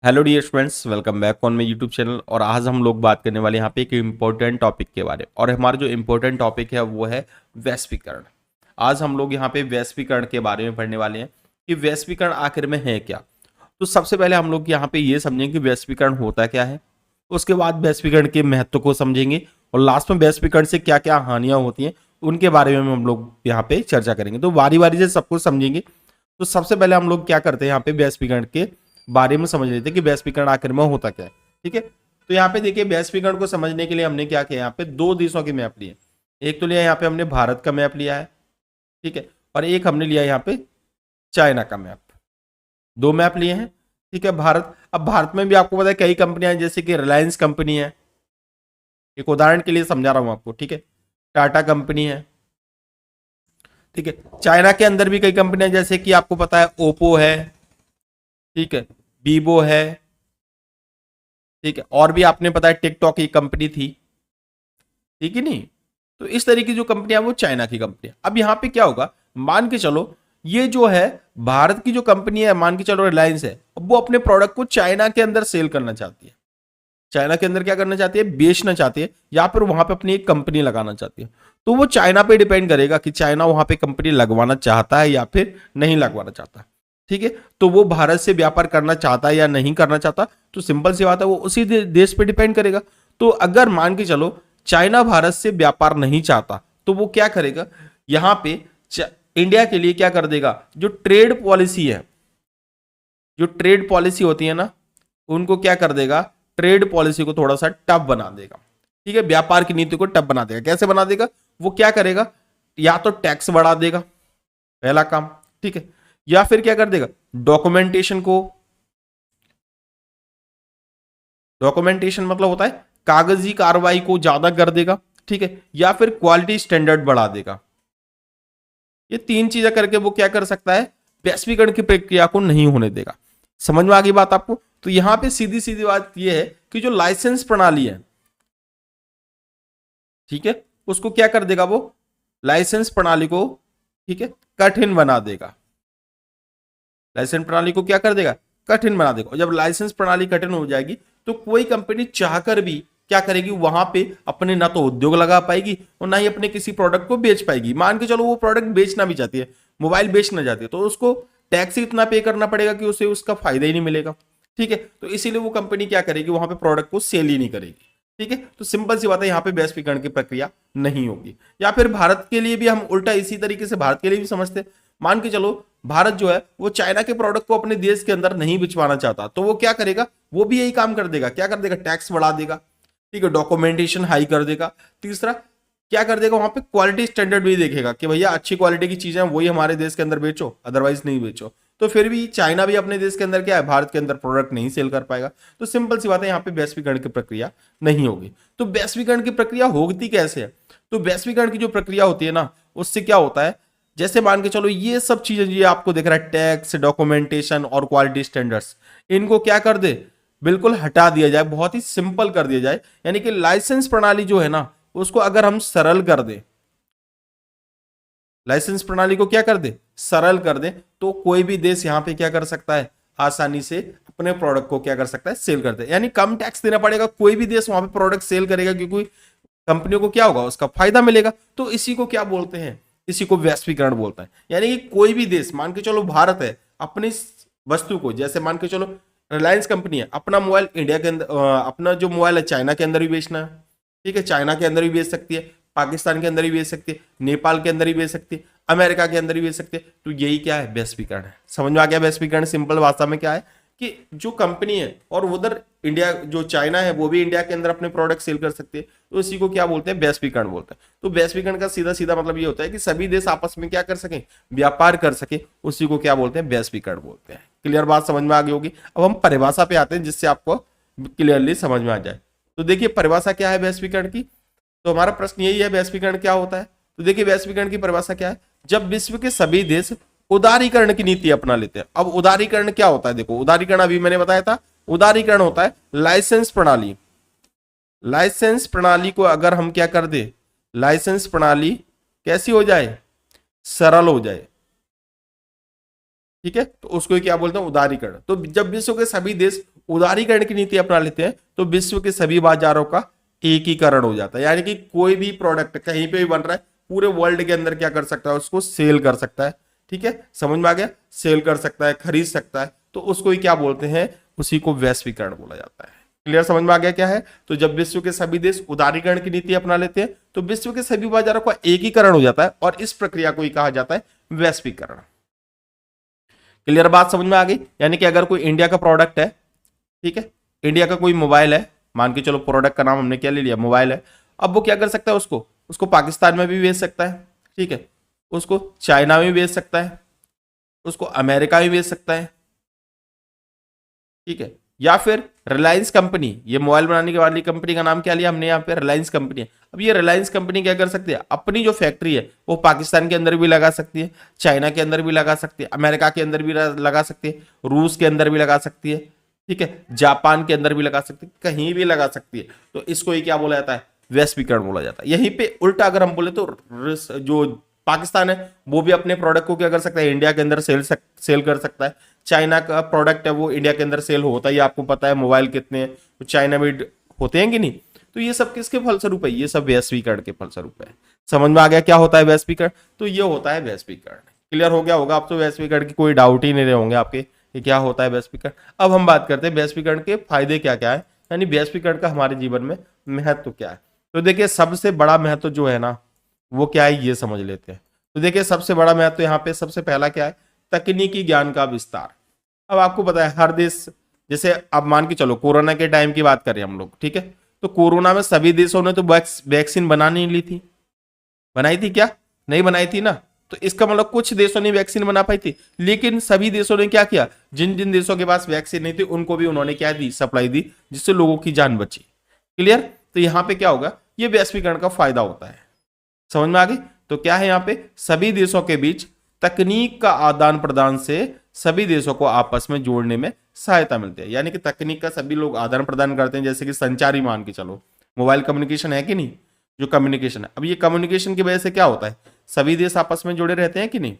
Hello dear students, welcome back on my YouTube channel. और आज हम लोग बात करने वाले यहाँ पे एक इम्पोर्टेंट टॉपिक के बारे में। और हमारा जो इम्पोर्टेंट टॉपिक है वो है वैश्वीकरण। आज हम लोग यहाँ पे वैश्वीकरण के बारे में पढ़ने वाले हैं कि वैश्वीकरण आखिर में है क्या। तो सबसे पहले हम लोग यहाँ पे ये समझेंगे कि वैश्वीकरण होता क्या है, उसके बाद वैश्वीकरण के महत्व को समझेंगे और लास्ट में वैश्वीकरण से क्या क्या हानियां होती हैं उनके बारे में हम लोग यहाँ पे चर्चा करेंगे। तो बारी बारी से सब कुछ समझेंगे। तो सबसे पहले हम लोग क्या करते हैं, यहाँ पे वैश्वीकरण के बारे में समझ लेते हैं कि वैश्वीकरण आखिर में होता क्या है। ठीक है, तो यहाँ पे देखिए वैश्वीकरण को समझने के लिए हमने क्या किया, यहाँ पे दो देशों के मैप लिए। एक तो लिया यहाँ पे हमने भारत का मैप लिया है, ठीक है, और एक हमने लिया यहाँ पे चाइना का मैप। दो मैप लिए हैं, ठीक है। अब भारत में भी आपको पता है कई कंपनियां हैं, जैसे कि रिलायंस कंपनी है, एक उदाहरण के लिए समझा रहा हूं आपको, ठीक है। टाटा कंपनी है, ठीक है। चाइना के अंदर भी कई कंपनियां जैसे कि आपको पता है ओप्पो है, ठीक है, वीवो है, ठीक है, और भी आपने पता है टिकटॉक की कंपनी थी, ठीक है नहीं। तो इस तरीके की जो कंपनियां वो चाइना की कंपनी है। अब यहां पे क्या होगा, मान के चलो ये जो है भारत की जो कंपनी है, मान के चलो रिलायंस है, अब वो अपने प्रोडक्ट को चाइना के अंदर सेल करना चाहती है। चाइना के अंदर क्या करना चाहती है, बेचना चाहती है, या फिर वहां पे अपनी एक कंपनी लगाना चाहती है। तो वो चाइना पे डिपेंड करेगा कि चाइना वहां पे कंपनी लगवाना चाहता है या फिर नहीं लगवाना चाहता, ठीक है। तो वो भारत से व्यापार करना चाहता है या नहीं करना चाहता, तो सिंपल सी बात है, वो उसी देश पे डिपेंड करेगा। तो अगर मान के चलो चाइना भारत से व्यापार नहीं चाहता, तो वो क्या करेगा, यहां पे इंडिया के लिए क्या कर देगा, जो ट्रेड पॉलिसी है, जो ट्रेड पॉलिसी होती है ना, उनको क्या कर देगा, ट्रेड पॉलिसी को थोड़ा सा टफ बना देगा, ठीक है। व्यापार की नीति को टफ बना देगा। कैसे बना देगा, वो क्या करेगा, या तो टैक्स बढ़ा देगा, पहला काम, ठीक है, या फिर क्या कर देगा, डॉक्यूमेंटेशन मतलब होता है कागजी कार्रवाई को ज्यादा कर देगा, ठीक है, या फिर क्वालिटी स्टैंडर्ड बढ़ा देगा। ये तीन चीजें करके वो क्या कर सकता है, वैश्वीकरण की प्रक्रिया को नहीं होने देगा। समझ में आ गई बात आपको। तो यहां पे सीधी सीधी बात यह है कि जो लाइसेंस प्रणाली है, ठीक है, उसको क्या कर देगा, वो लाइसेंस प्रणाली को, ठीक है, कठिन बना देगा। लाइसेंस प्रणाली को क्या कर देगा, कठिन बना देगा। और जब लाइसेंस प्रणाली कठिन हो जाएगी तो कोई कंपनी चाहकर भी क्या करेगी, वहां पे अपने ना तो उद्योग लगा पाएगी और ना ही अपने किसी प्रोडक्ट को बेच पाएगी। मान के चलो वो प्रोडक्ट बेचना भी चाहती है, मोबाइल बेचना चाहती है, तो उसको टैक्स ही इतना पे करना पड़ेगा कि उसे उसका फायदा ही नहीं मिलेगा, ठीक है। तो इसीलिए वो कंपनी क्या करेगी, वहां पे प्रोडक्ट को सेल ही नहीं करेगी, ठीक है। तो सिंपल सी बात है, यहाँ पे वैश्वीकरण की प्रक्रिया नहीं होगी। या फिर भारत के लिए भी हम उल्टा इसी तरीके से भारत के लिए भी समझते हैं। मान के चलो भारत जो है वो चाइना के प्रोडक्ट को अपने देश के अंदर नहीं बिचवाना चाहता, तो वो क्या करेगा, वो भी यही काम कर देगा। क्या कर देगा, टैक्स बढ़ा देगा, ठीक है, डॉक्यूमेंटेशन हाई कर देगा। तीसरा क्या कर देगा, वहां पे क्वालिटी स्टैंडर्ड भी देखेगा कि भैया अच्छी क्वालिटी की चीजें वही हमारे देश के अंदर बेचो, अदरवाइज नहीं बेचो। तो फिर भी चाइना भी अपने देश के अंदर क्या है, भारत के अंदर प्रोडक्ट नहीं सेल कर पाएगा। तो सिंपल सी बात है, यहाँ पे वैश्वीकरण की प्रक्रिया नहीं होगी। तो वैश्वीकरण की प्रक्रिया होती कैसे है, तो वैश्वीकरण की जो प्रक्रिया होती है ना, उससे क्या होता है, जैसे मान के चलो ये सब चीजें ये आपको दिख रहा है, टैक्स, डॉक्यूमेंटेशन और क्वालिटी स्टैंडर्ड्स, इनको क्या कर दे, बिल्कुल हटा दिया जाए, बहुत ही सिंपल कर दिया जाए। यानी कि लाइसेंस प्रणाली जो है ना, उसको अगर हम सरल कर दे, लाइसेंस प्रणाली को क्या कर दे, सरल कर दे, तो कोई भी देश यहां पे क्या कर सकता है, आसानी से अपने प्रोडक्ट को क्या कर सकता है, सेल कर दे। यानी कम टैक्स देना पड़ेगा, कोई भी देश वहां पे प्रोडक्ट सेल करेगा, क्योंकि कंपनियों को क्या होगा, उसका फायदा मिलेगा। तो इसी को क्या बोलते हैं, इसी को वैश्वीकरण बोलता है। यानी कि कोई भी देश, मान के चलो भारत है, अपनी वस्तु को, जैसे मान के चलो रिलायंस कंपनी है, अपना मोबाइल इंडिया के अंदर, अपना जो मोबाइल है चाइना के अंदर भी बेचना है, ठीक है, चाइना के अंदर भी बेच सकती है, पाकिस्तान के अंदर भी बेच सकती है, नेपाल के अंदर भी बेच सकती है, अमेरिका के अंदर भी बेच सकती है। तो यही क्या है, वैश्वीकरण है। समझ में आ गया वैश्वीकरण सिंपल भाषा में क्या है, कि जो कंपनी है और उधर इंडिया, जो चाइना है वो भी इंडिया के अंदर अपने प्रोडक्ट सेल कर सकते हैं, तो इसी को क्या बोलते हैं, वैश्वीकरण बोलते हैं। तो वैश्वीकरण का सीधा सीधा मतलब ये होता है कि सभी देश आपस में क्या कर सकें, व्यापार कर सके, उसी को क्या बोलते हैं, वैश्वीकरण बोलते हैं। क्लियर बात समझ में आ गई होगी। अब हम परिभाषा पे आते हैं, जिससे आपको क्लियरली समझ में आ जाए। तो देखिए परिभाषा क्या है वैश्वीकरण की, तो हमारा प्रश्न यही है, वैश्वीकरण क्या होता है। तो देखिए वैश्वीकरण की परिभाषा क्या है, जब विश्व के सभी देश उदारीकरण की नीति अपना लेते हैं। अब उदारीकरण क्या होता है, देखो उदारीकरण अभी मैंने बताया था, उदारीकरण होता है लाइसेंस प्रणाली। लाइसेंस प्रणाली को अगर हम क्या कर दे, लाइसेंस प्रणाली कैसी हो जाए, सरल हो जाए, ठीक है, तो उसको क्या बोलते हैं, उदारीकरण। तो जब विश्व के सभी देश उदारीकरण की नीति अपना लेते हैं तो विश्व के सभी बाजारों का एकीकरण हो जाता है, यानी कि कोई भी प्रोडक्ट कहीं पे भी बन रहा है पूरे वर्ल्ड के अंदर क्या कर सकता है, उसको सेल कर सकता है। ठीक है, समझ में आ गया, सेल कर सकता है, खरीद सकता है, तो उसको ही क्या बोलते हैं, उसी को वैश्वीकरण बोला जाता है। क्लियर, समझ में आ गया क्या है। तो जब विश्व के सभी देश उदारीकरण की नीति अपना लेते हैं तो विश्व के सभी बाजारों का एकीकरण हो जाता है और इस प्रक्रिया को ही कहा जाता है वैश्वीकरण। क्लियर, बात समझ में आ गई। यानी कि अगर कोई इंडिया का प्रोडक्ट है, ठीक है, इंडिया का कोई मोबाइल है, मान के चलो प्रोडक्ट का नाम हमने क्या ले लिया, मोबाइल है, अब वो क्या कर सकता है, उसको पाकिस्तान में भी बेच सकता है, ठीक है, उसको चाइना में बेच सकता है, उसको अमेरिका में बेच सकता है, ठीक है, या फिर रिलायंस कंपनी, ये मोबाइल बनाने की वाली कंपनी का नाम क्या लिया हमने यहाँ पे, रिलायंस कंपनी है। अब ये रिलायंस कंपनी क्या कर सकती है, अपनी जो फैक्ट्री है वो पाकिस्तान के अंदर भी लगा सकती है, चाइना के अंदर भी लगा सकती है, अमेरिका के अंदर भी लगा सकती है, रूस के अंदर भी लगा सकती है, ठीक है, जापान के अंदर भी लगा सकती है, कहीं भी लगा सकती है। तो इसको ही क्या बोला जाता है, वैश्वीकरण बोला जाता है। यहीं पे उल्टा अगर हम बोले तो जो पाकिस्तान है वो भी अपने प्रोडक्ट को क्या कर सकता है, इंडिया के अंदर सेल कर सकता है। चाइना का प्रोडक्ट है वो इंडिया के अंदर सेल होता है, आपको पता है मोबाइल कितने हैं तो चाइना में होते हैं कि नहीं। तो ये सब किसके फलस्वरूप है, ये सब वैश्वीकरण के फलस्वरूप है। समझ में आ गया क्या होता है वैश्वीकरण, तो ये होता है वैश्वीकरण। क्लियर हो गया होगा आप तो, वैश्वीकरण की कोई डाउट ही नहीं रहे होंगे आपके कि क्या होता है वैश्वीकरण। अब हम बात करते हैं वैश्वीकरण के फायदे क्या क्या है, यानी वैश्वीकरण का हमारे जीवन में महत्व क्या है। तो देखिए सबसे बड़ा महत्व जो है ना वो क्या है, ये समझ लेते हैं। तो देखिए सबसे बड़ा महत्व यहाँ पे सबसे पहला क्या है, तकनीकी ज्ञान का विस्तार। अब आपको पता है हर देश, जैसे अब मान के चलो कोरोना के टाइम की बात करें हम लोग, ठीक है, तो कोरोना में सभी देशों ने तो वैक्सीन बना नहीं ली थी, बनाई थी क्या, नहीं बनाई थी ना। तो इसका मतलब कुछ देशों ने वैक्सीन बना पाई थी, लेकिन सभी देशों ने क्या किया, जिन जिन देशों के पास वैक्सीन नहीं थी उनको भी उन्होंने क्या दी, सप्लाई दी, जिससे लोगों की जान बची। क्लियर, तो यहाँ पे क्या होगा, ये वैश्वीकरण का फायदा होता है। समझ में आ गई। तो क्या है यहाँ पे, सभी देशों के बीच तकनीक का आदान प्रदान से सभी देशों को आपस में जोड़ने में सहायता मिलती है। यानी कि तकनीक का सभी लोग आदान प्रदान करते हैं, जैसे कि संचारी मान के चलो मोबाइल कम्युनिकेशन है कि नहीं, जो कम्युनिकेशन है, अब ये कम्युनिकेशन की वजह से क्या होता है, सभी देश आपस में जुड़े रहते हैं कि नहीं,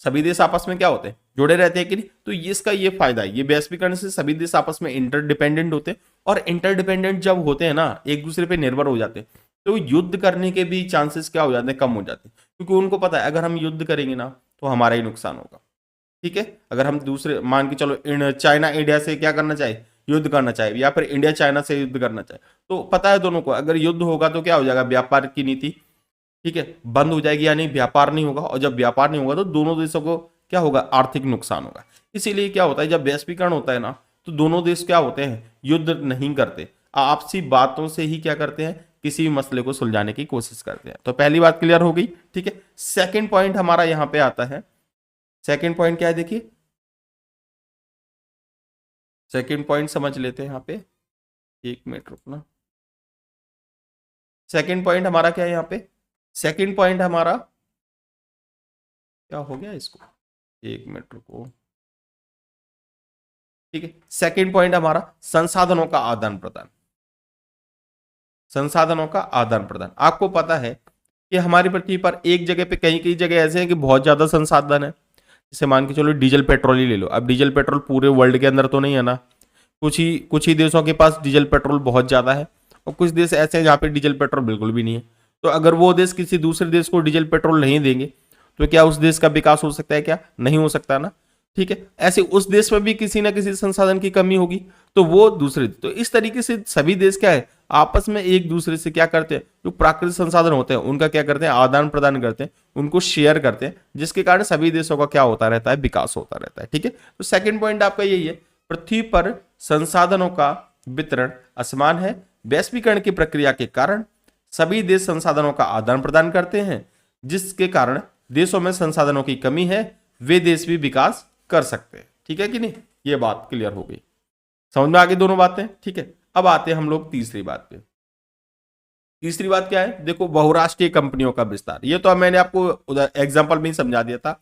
सभी देश आपस में क्या होते हैं, जुड़े रहते हैं कि नहीं। तो इसका ये फायदा है, ये वैश्वीकरण से सभी देश आपस में इंटरडिपेंडेंट होते हैं, और इंटरडिपेंडेंट जब होते हैं ना, एक दूसरे पे निर्भर हो जाते हैं, तो युद्ध करने के भी चांसेस क्या हो जाते हैं, कम हो जाते हैं, क्योंकि उनको पता है अगर हम युद्ध करेंगे ना तो हमारा ही नुकसान होगा। ठीक है, अगर हम दूसरे मान के चलो चाइना इंडिया से क्या करना चाहे, युद्ध करना चाहे, या फिर इंडिया चाइना से युद्ध करना चाहे, तो पता है दोनों को अगर युद्ध होगा तो क्या हो जाएगा, व्यापार की नीति, ठीक है, बंद हो जाएगी, यानी व्यापार नहीं होगा, और जब व्यापार नहीं होगा तो दोनों देशों को क्या होगा, आर्थिक नुकसान होगा। इसीलिए क्या होता है, जब वैश्वीकरण होता है ना तो दोनों देश क्या होते हैं, युद्ध नहीं करते, आपसी बातों से ही क्या करते हैं, किसी भी मसले को सुलझाने की कोशिश करते हैं। तो पहली बात क्लियर हो गई। ठीक है, सेकंड पॉइंट हमारा यहां पे आता है, सेकंड पॉइंट क्या है, देखिए सेकंड पॉइंट समझ लेते हैं यहाँ पे, एक मिनट रुकना। सेकंड पॉइंट हमारा क्या है यहाँ पे, सेकंड पॉइंट हमारा क्या हो गया, इसको एक मिनट रुको, ठीक है, सेकंड पॉइंट हमारा संसाधनों का आदान प्रदान, संसाधनों का आदान प्रदान। आपको पता है कि हमारी पृथ्वी पर एक जगह पे कई कई जगह ऐसे हैं कि बहुत ज्यादा संसाधन है, जैसे मान के चलो डीजल पेट्रोल ही ले लो। अब डीजल पेट्रोल पूरे वर्ल्ड के अंदर तो नहीं है ना, कुछ ही देशों के पास डीजल पेट्रोल बहुत ज्यादा है, और कुछ देश ऐसे हैं जहाँ पे डीजल पेट्रोल बिल्कुल भी नहीं है। तो अगर वो देश किसी दूसरे देश को डीजल पेट्रोल नहीं देंगे तो क्या उस देश का विकास हो सकता है, क्या नहीं हो सकता ना। ठीक है, ऐसे उस देश में भी किसी ना किसी संसाधन की कमी होगी, तो वो दूसरे, तो इस तरीके से सभी देश क्या है, आपस में एक दूसरे से क्या करते हैं, जो प्राकृतिक संसाधन होते हैं उनका क्या करते हैं, आदान प्रदान करते हैं, उनको शेयर करते हैं, जिसके कारण सभी देशों का क्या होता रहता है, विकास होता रहता है। ठीक है, तो सेकंड पॉइंट आपका यही है, पृथ्वी पर संसाधनों का वितरण असमान है, वैश्वीकरण की प्रक्रिया के कारण सभी देश संसाधनों का आदान प्रदान करते हैं, जिसके कारण देशों में संसाधनों की कमी है, वे देश भी विकास कर सकते हैं। ठीक है कि नहीं, ये बात क्लियर हो गई, समझ में आ गई दोनों बातें। ठीक है, अब आते हैं हम लोग तीसरी बात पे। तीसरी बात क्या है, देखो बहुराष्ट्रीय कंपनियों का विस्तार। ये तो मैंने आपको एग्जांपल में ही समझा दिया था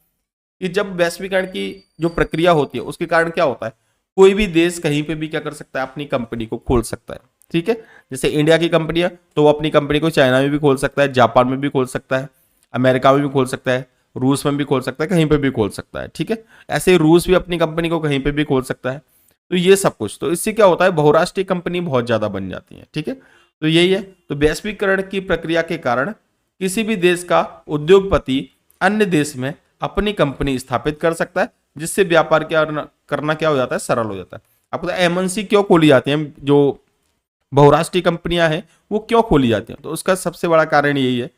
कि जब वैश्वीकरण की जो प्रक्रिया होती है उसके कारण क्या होता है, कोई भी देश कहीं पे भी क्या कर सकता है, अपनी कंपनी को खोल सकता है। ठीक है, जैसे इंडिया की कंपनी है तो वो अपनी कंपनी को चाइना में भी खोल सकता है, जापान में भी खोल सकता है, अमेरिका में भी खोल सकता है, रूस में भी खोल सकता है, कहीं पे भी खोल सकता है। ठीक है, ऐसे रूस भी अपनी कंपनी को कहीं पे भी खोल सकता है। तो ये सब कुछ, तो इससे क्या होता है, बहुराष्ट्रीय कंपनी बहुत ज्यादा बन जाती है। ठीक है, तो यही है। तो वैश्वीकरण की प्रक्रिया के कारण किसी भी देश का उद्योगपति अन्य देश में अपनी कंपनी स्थापित कर सकता है, जिससे व्यापार करना क्या हो जाता है, सरल हो जाता है। आपको पता है एमएनसी क्यों खोली जाती है, जो बहुराष्ट्रीय कंपनियां हैं वो क्यों खोली जाती हैं? तो उसका सबसे बड़ा कारण यही है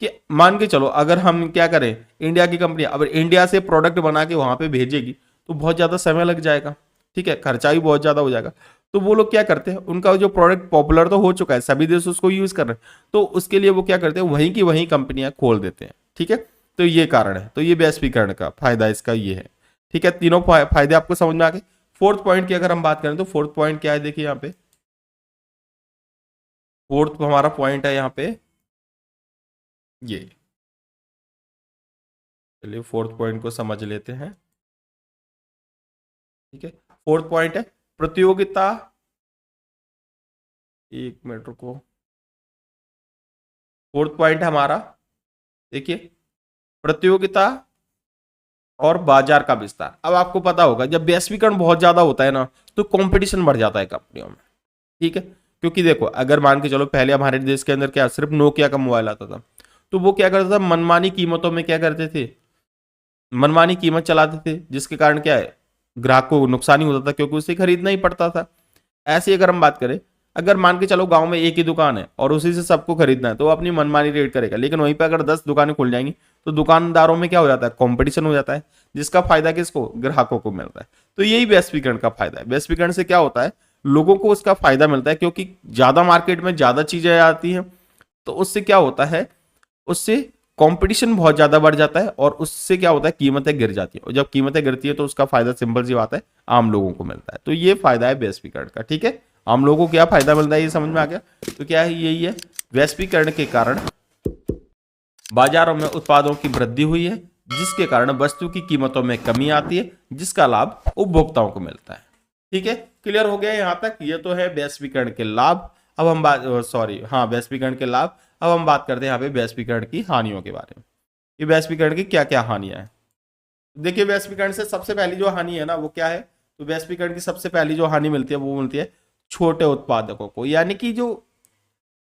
कि मान के चलो अगर हम क्या करें, इंडिया की कंपनी अब इंडिया से प्रोडक्ट बना के वहां पे भेजेगी तो बहुत ज्यादा समय लग जाएगा। ठीक है, खर्चा भी बहुत ज्यादा हो जाएगा। तो वो लोग क्या करते हैं, उनका जो प्रोडक्ट पॉपुलर तो हो चुका है, सभी देश उसको यूज कर रहे हैं, तो उसके लिए वो क्या करते हैं, वहीं की वहीं कंपनियां खोल देते हैं। ठीक है, तो ये कारण है। तो ये वैश्वीकरण का फायदा इसका ये है। ठीक है, तीनों फायदे आपको समझ में आ गए। फोर्थ पॉइंट की अगर हम बात करें तो फोर्थ पॉइंट क्या है, देखिए यहाँ पे फोर्थ हमारा पॉइंट है यहाँ पे ये। चलिए फोर्थ पॉइंट को समझ लेते हैं। ठीक है, फोर्थ पॉइंट है प्रतियोगिता। एक मिनट रुको। फोर्थ पॉइंट हमारा देखिए प्रतियोगिता और बाजार का विस्तार। अब आपको पता होगा जब वैश्वीकरण बहुत ज्यादा होता है ना तो कंपटीशन बढ़ जाता है कंपनियों में। ठीक है, क्योंकि देखो अगर मान के चलो पहले हमारे देश के अंदर क्या सिर्फ नोकिया का मोबाइल आता था, तो वो क्या करता था, मनमानी कीमतों में क्या करते थे, मनमानी कीमत चलाते थे, जिसके कारण क्या है, ग्राहक को नुकसान ही होता था क्योंकि उसे खरीदना ही पड़ता था। ऐसे ही अगर हम बात करें, अगर मान के चलो गांव में एक ही दुकान है और उसी से सबको खरीदना है तो वो अपनी मनमानी रेट करेगा, लेकिन वहीं पर अगर 10 दुकानें खुल जाएंगी तो दुकानदारों में क्या हो जाता है, कंपटीशन हो जाता है, जिसका फायदा किसको, ग्राहकों को मिलता है। तो यही वैश्वीकरण का फायदा है। वैश्वीकरण से क्या होता है, लोगों को उसका फायदा मिलता है क्योंकि ज्यादा मार्केट में ज्यादा चीजें आती हैं, तो उससे क्या होता है, उससे कंपटीशन बहुत ज्यादा बढ़ जाता है और उससे क्या होता है, कीमतें गिर जाती है, और जब कीमतें गिरती है तो उसका फायदा सिंपल सी बात है आम लोगों को मिलता है। तो ये फायदा है वैश्वीकरण का। ठीक है, आम लोगों को क्या फायदा मिलता है ये समझ में आ गया। तो क्या है, यही है, वैश्वीकरण के कारण बाजारों में उत्पादों की वृद्धि हुई है, जिसके कारण वस्तु की कीमतों में कमी आती है, जिसका लाभ उपभोक्ताओं को मिलता है। ठीक है, क्लियर हो गया यहां तक। ये तो है वैश्वीकरण के लाभ। अब हम बात, सॉरी हाँ, वैश्वीकरण के लाभ। अब हम बात करते हैं यहाँ पे वैश्वीकरण की हानियों के बारे में। ये वैश्वीकरण की क्या क्या हानियां हैं। देखिए वैश्वीकरण से सबसे पहली जो हानि है ना वो क्या है, तो वैश्वीकरण की सबसे पहली जो हानि मिलती है वो मिलती है छोटे उत्पादकों को। यानी कि जो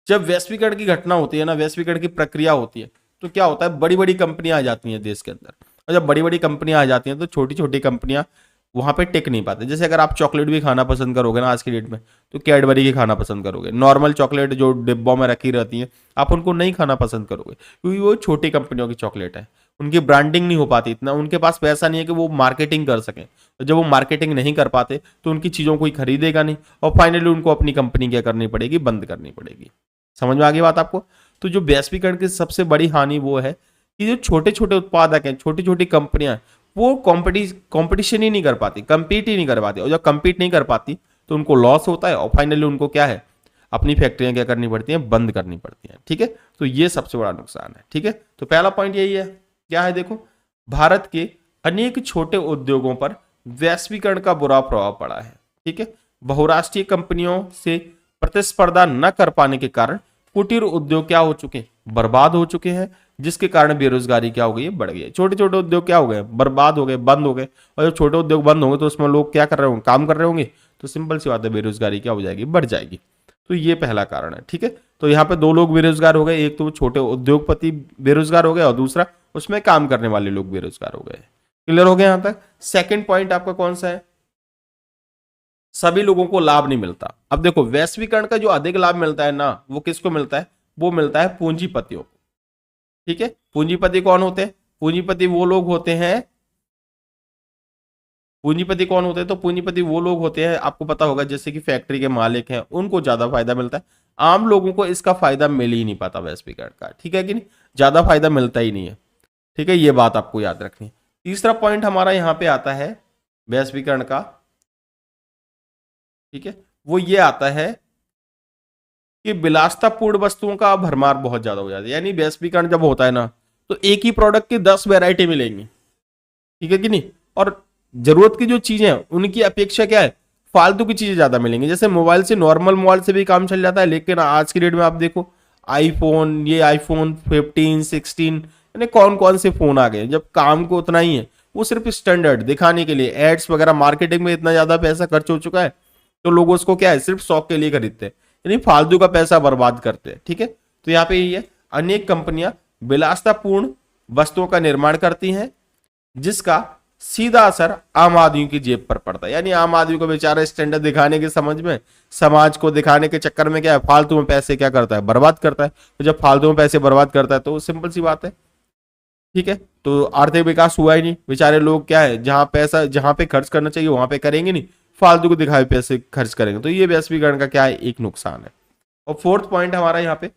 जब वैश्वीकरण की घटना होती है ना, वैश्वीकरण की प्रक्रिया होती है, तो क्या होता है, बड़ी बड़ी कंपनियां आ जाती हैं देश के अंदर, और जब बड़ी बड़ी कंपनियां आ जाती हैं तो छोटी छोटी कंपनियां वहां पे टिक नहीं पाते। जैसे अगर आप चॉकलेट भी खाना पसंद करोगे ना आज की डेट में, तो कैडबरी की खाना पसंद करोगे, नॉर्मल चॉकलेट जो डिब्बों में रखी रहती हैं आप उनको नहीं खाना पसंद करोगे, क्योंकि वो छोटी कंपनियों की चॉकलेट है, उनकी ब्रांडिंग नहीं हो पाती, इतना उनके पास पैसा नहीं है कि वो मार्केटिंग कर सकें। तो जब वो मार्केटिंग नहीं कर पाते तो उनकी चीज़ों कोई खरीदेगा नहीं, और फाइनली उनको अपनी कंपनी क्या करनी पड़ेगी, बंद करनी पड़ेगी। समझ में आ गई बात आपको। तो जो वैश्वीकरण की सबसे बड़ी हानि वो है कि जो छोटे छोटे उत्पादक हैं, छोटी छोटी कंपनियां, वो कंपटीशन ही नहीं कर पाती, कंपीट ही नहीं कर पाती, और जब कंपीट नहीं कर पाती तो उनको लॉस होता है, और फाइनली उनको क्या है, अपनी फैक्ट्रियां क्या करनी पड़ती हैं, बंद करनी पड़ती हैं। ठीक है, तो ये सबसे बड़ा नुकसान है। ठीक है, तो पहला पॉइंट यही है, क्या है, देखो भारत के अनेक छोटे उद्योगों पर वैश्वीकरण का बुरा प्रभाव पड़ा है। ठीक है, बहुराष्ट्रीय कंपनियों से प्रतिस्पर्धा न कर पाने के कारण कुटीर उद्योग क्या हो चुके, बर्बाद हो चुके हैं, जिसके कारण बेरोजगारी क्या हो गई है, बढ़ गई है। छोटे छोटे उद्योग क्या हो गए, बर्बाद हो गए, बंद हो गए, और जब छोटे उद्योग बंद होंगे तो उसमें लोग क्या कर रहे होंगे, काम कर रहे होंगे, तो सिंपल सी बात है बेरोजगारी क्या हो जाएगी, बढ़ जाएगी। तो ये पहला कारण है। ठीक है, तो यहाँ पे दो लोग बेरोजगार हो गए, एक तो छोटे उद्योगपति बेरोजगार हो गए और दूसरा उसमें काम करने वाले लोग बेरोजगार हो गए। क्लियर हो गया यहाँ तक। सेकंड पॉइंट आपका कौन सा है, सभी लोगों को लाभ नहीं मिलता। अब देखो वैश्वीकरण का जो अधिक लाभ मिलता है ना वो किसको मिलता है, वो मिलता है पूंजीपतियों को। ठीक है, पूंजीपति कौन होते हैं, पूंजीपति वो लोग होते हैं, पूंजीपति कौन होते हैं, तो पूंजीपति वो लोग होते हैं, आपको पता होगा जैसे कि फैक्ट्री के मालिक हैं, उनको ज्यादा फायदा मिलता है। आम लोगों को इसका फायदा मिल ही नहीं पाता वैश्वीकरण का। ठीक है कि नहीं, ज्यादा फायदा मिलता ही नहीं है। ठीक है, ये बात आपको याद रखनी है। तीसरा पॉइंट हमारा यहां पे आता है वैश्वीकरण का, ठीक है, वो ये आता है कि विलासितापूर्ण वस्तुओं का भरमार बहुत ज्यादा हो जाता है। यानी वैश्वीकरण जब होता है ना तो एक ही प्रोडक्ट की 10 वैरायटी मिलेंगी। ठीक है कि नहीं, और जरूरत की जो चीजें हैं उनकी अपेक्षा क्या है, फालतू की चीजें ज्यादा मिलेंगी। जैसे मोबाइल से, नॉर्मल मोबाइल से भी काम चल जाता है, लेकिन आज की डेट में आप देखो आईफोन, ये आईफोन 15, 16, यानी कौन कौन से फोन आ गए, जब काम को उतना ही है वो सिर्फ स्टैंडर्ड दिखाने के लिए, एड्स वगैरह मार्केटिंग में इतना ज्यादा पैसा खर्च हो चुका है तो लोग उसको क्या है सिर्फ शौक के लिए खरीदते हैं, यानी फालतू का पैसा बर्बाद करते हैं। ठीक है, तो यहाँ पे ये अनेक कंपनियां विलासतापूर्ण वस्तुओं का निर्माण करती हैं जिसका सीधा असर आम आदमी की जेब पर पड़ता है। यानी आम आदमी को बेचारा स्टैंडर्ड दिखाने के समझ में, समाज को दिखाने के चक्कर में क्या है फालतू में पैसे क्या करता है बर्बाद करता है। तो जब फालतू में पैसे बर्बाद करता है तो सिंपल सी बात है, ठीक है, तो आर्थिक विकास हुआ ही नहीं। बेचारे लोग क्या है जहां पे खर्च करना चाहिए वहां पे करेंगे नहीं, फालतू को दिखाए पैसे खर्च करेंगे। तो ये वैश्वीकरण का क्या है एक नुकसान है। और फोर्थ पॉइंट हमारा यहाँ पे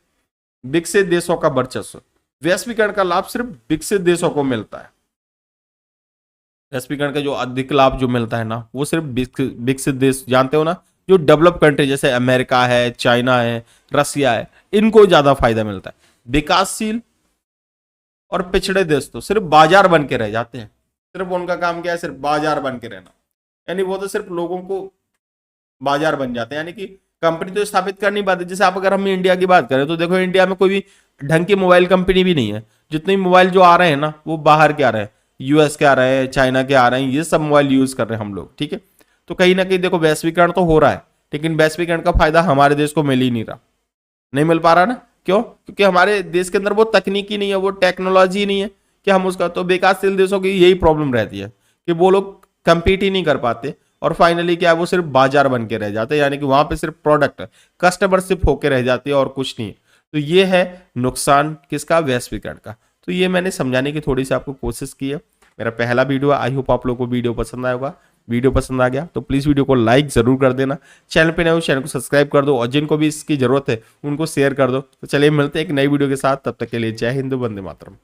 विकसित देशों का वर्चस्व। वैश्वीकरण का लाभ सिर्फ विकसित देशों को मिलता है। वैश्वीकरण का जो अधिक लाभ जो मिलता है ना वो सिर्फ विकसित देश, जानते हो ना, जो डेवलप कंट्री जैसे अमेरिका है, चाइना है, रसिया है, इनको ज्यादा फायदा मिलता है। विकासशील और पिछड़े देश तो सिर्फ बाजार बन के रह जाते हैं। सिर्फ उनका काम क्या है, सिर्फ बाजार बन के रहना, यानी वो तो सिर्फ लोगों को बाजार बन जाते हैं, यानी कि कंपनी तो स्थापित कर नहीं पाते। जैसे आप अगर हम इंडिया की बात करें तो देखो इंडिया में कोई भी ढंग की मोबाइल कंपनी भी नहीं है। जितने मोबाइल जो आ रहे हैं ना वो बाहर के आ रहे हैं, यूएस के आ रहे हैं, चाइना के आ रहे हैं, ये सब मोबाइल यूज कर रहे हैं हम लोग। ठीक है, तो कहीं ना कहीं देखो वैश्वीकरण तो हो रहा है लेकिन वैश्वीकरण का फायदा हमारे देश को मिल ही नहीं रहा, नहीं मिल पा रहा ना। क्यों? क्योंकि हमारे देश के अंदर वो तकनीकी नहीं है, वो टेक्नोलॉजी नहीं है कि हम उसका, तो विकासशील देशों की यही प्रॉब्लम रहती है कि वो लोग कंपीट ही नहीं कर पाते और फाइनली क्या है वो सिर्फ बाजार बन के रह जाते हैं, यानी कि वहां पे सिर्फ प्रोडक्ट कस्टमरशिप होके रह जाती है और कुछ नहीं। तो ये है नुकसान किसका, वैश्वीकरण का। तो ये मैंने समझाने की थोड़ी सी आपको कोशिश की है। मेरा पहला वीडियो है, आई होप आप लोगों को वीडियो पसंद आया होगा। वीडियो पसंद आ गया तो प्लीज वीडियो को लाइक जरूर कर देना, चैनल पे नए हो चैनल को सब्सक्राइब कर दो और जिनको भी इसकी जरूरत है उनको शेयर कर दो। तो चलिए मिलते हैं एक नई वीडियो के साथ, तब तक के लिए जय हिंद, वंदे मातरम।